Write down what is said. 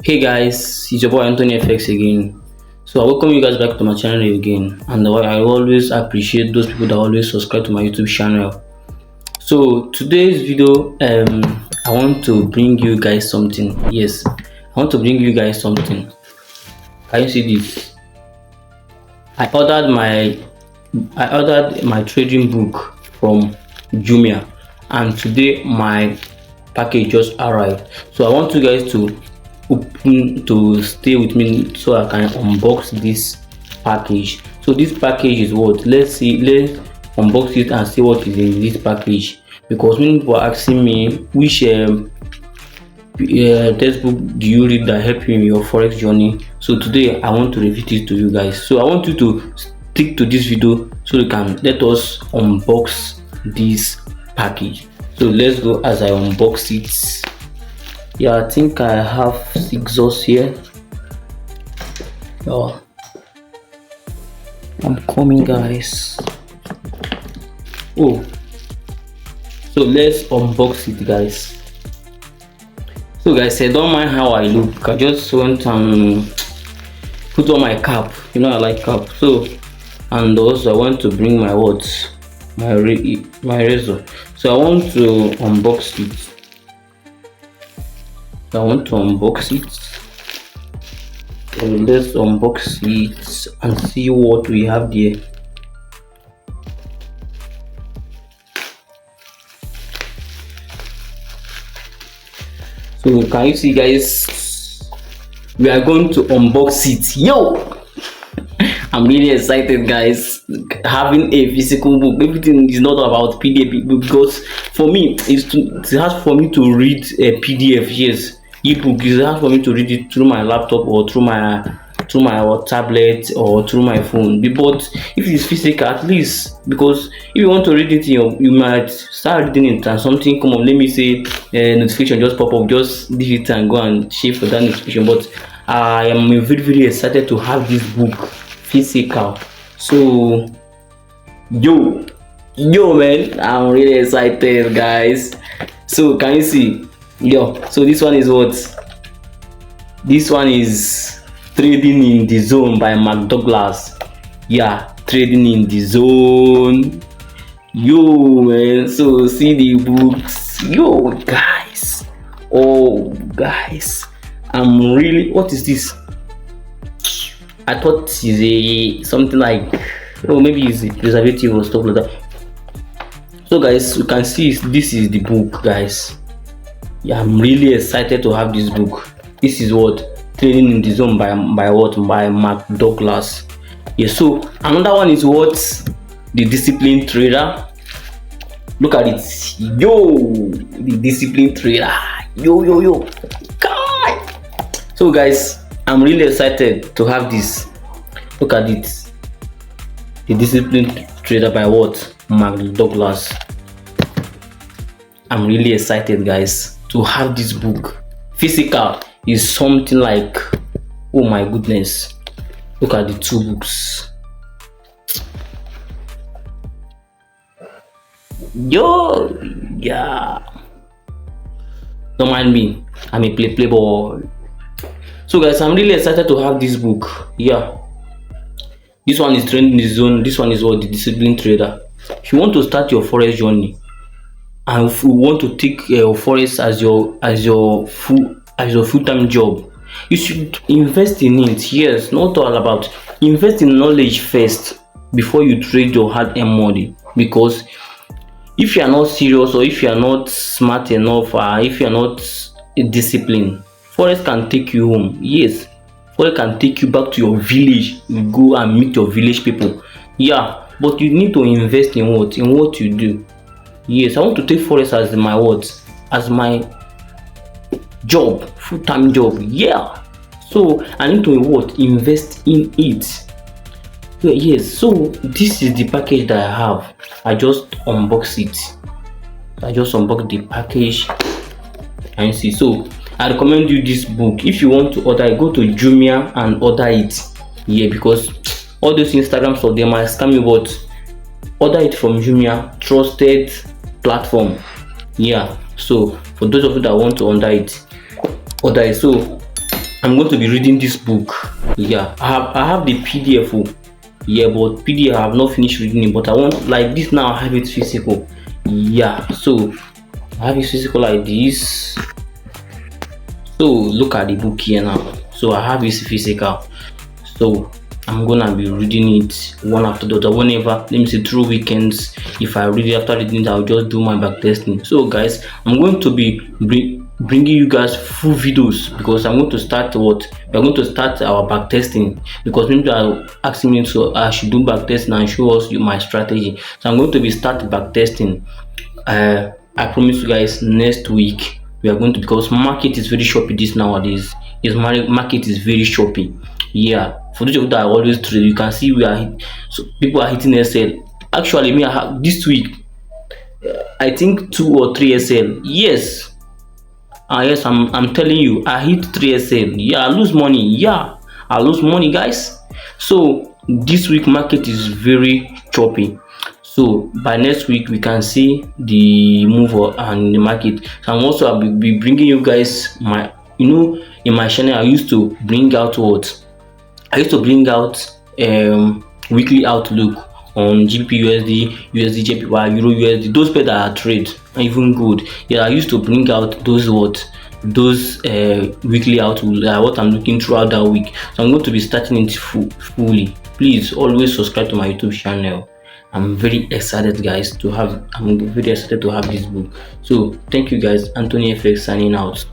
Hey guys, it's your boy AnthonyFX again. So I welcome you guys back to my channel again, and I always appreciate those people that always subscribe to my YouTube channel. So today's video, I want to bring you guys something. Yes, I want to bring you guys something. Can you see this? I ordered my trading book from Jumia, and today my package just arrived. So I want you guys to stay with me so I can unbox this package. So this package is what? Let's unbox it and see what is in this package, because many people are asking me which textbook do you read that help you in your forex journey. So today I want to reveal it to you guys. So I want you to stick to this video so you can let us unbox this package. So let's go as I unbox it. Yeah, I think I have scissors here. Oh, I'm coming, guys. Oh, so let's unbox it, guys. So guys, I don't mind how I look. I just went and put on my cap. You know I like cap. So, and also I want to bring my my razor. So I want to unbox it. I want to unbox it. So let's unbox it and see what we have there. So can you see, guys? We are going to unbox it. Yo, I'm really excited, guys. Having a physical book, everything is not about PDF, because for me it's hard for me to read a PDF. Yes, ebook is hard for me to read it through my laptop or through my tablet or through my phone. But if it's physical, at least, because if you want to read it, you might start reading it and something come up. Let me say a notification just pop up, just leave it and go and check for that notification. But I am very excited to have this book physical. So yo man, I'm really excited, guys. So can you see? So this one is what? This one is Trading in the Zone by Mark Douglas. Yeah, Trading in the Zone. Yo man, so see the books. Yo guys. Oh guys, I'm really, what is this? I thought it's something like, oh, maybe it's a preservative or stuff like that. So guys, you can see this is the book, guys. Yeah, I'm really excited to have this book. This is what? Trading in the Zone by Mark Douglas. Yeah, so another one is what? The Disciplined Trader. Look at it. Yo, the Disciplined Trader. Yo. God. So guys, I'm really excited to have this. Look at it. The Disciplined Trader by Mark Douglas. I'm really excited, guys, to have this book. Physical is something like, oh my goodness. Look at the two books. Yo, yeah. Don't mind me. I'm a playboy. So guys, I'm really excited to have this book. Yeah. This one is Trading in the Zone. This one is what? The Disciplined Trader. If you want to start your forex journey, and if you want to take forex as your full-time job, you should invest in it. Yes, not all about, invest in knowledge first before you trade your hard-earned money. Because if you are not serious, or if you are not smart enough, or if you are not disciplined, forex can take you home. Yes, forex can take you back to your village. You go and meet your village people. Yeah, but you need to invest in what you do. Yes, I want to take forex as my job, full-time job. Yeah, so I need to invest in it. So yes, so this is the package that I have. I just unbox it. I just unbox the package and see. So I recommend you this book. If you want to order it, go to Jumia and order it. Yeah, because all those Instagram stuff, they might scam you, but order it from Jumia, trusted platform. Yeah, so for those of you that want to order it. So I'm going to be reading this book. Yeah, I have the PDF. Oh. Yeah, but PDF I have not finished reading it. But I want like this now. I have it physical. Yeah, so I have it physical like this. So look at the book here now. So I have it physical. So I'm gonna be reading it one after the other. Whenever, let me say through weekends, if I read it, after reading it, I'll just do my back testing. So guys, I'm going to be bringing you guys full videos because I'm going to start what we're going to start our back testing, because people are asking me so I should do back testing and show us my strategy. So I'm going to be start back testing. I promise you guys next week we are going to, because market is very choppy this nowadays. Market is very choppy. Yeah, for those of you that are always trade, you can see so people are hitting SL. Actually, me I have this week I think 2 or 3 SL. Yes, yes, I'm telling you, I hit 3 SL. Yeah, I lose money. Yeah, I lose money, guys. So this week market is very choppy. So by next week we can see the move and the market. So I'm also I'll be bringing you guys my, in my channel I used to bring out what I used to bring out weekly outlook on GBP USD, USD JPY, Euro USD, those pairs that are trade are even good. Yeah, I used to bring out those weekly outlook, what I'm looking throughout that week. So I'm going to be starting it fully. Please always subscribe to my YouTube channel. I'm very excited, guys, I'm very excited to have this book. So thank you guys. Anthony FX signing out.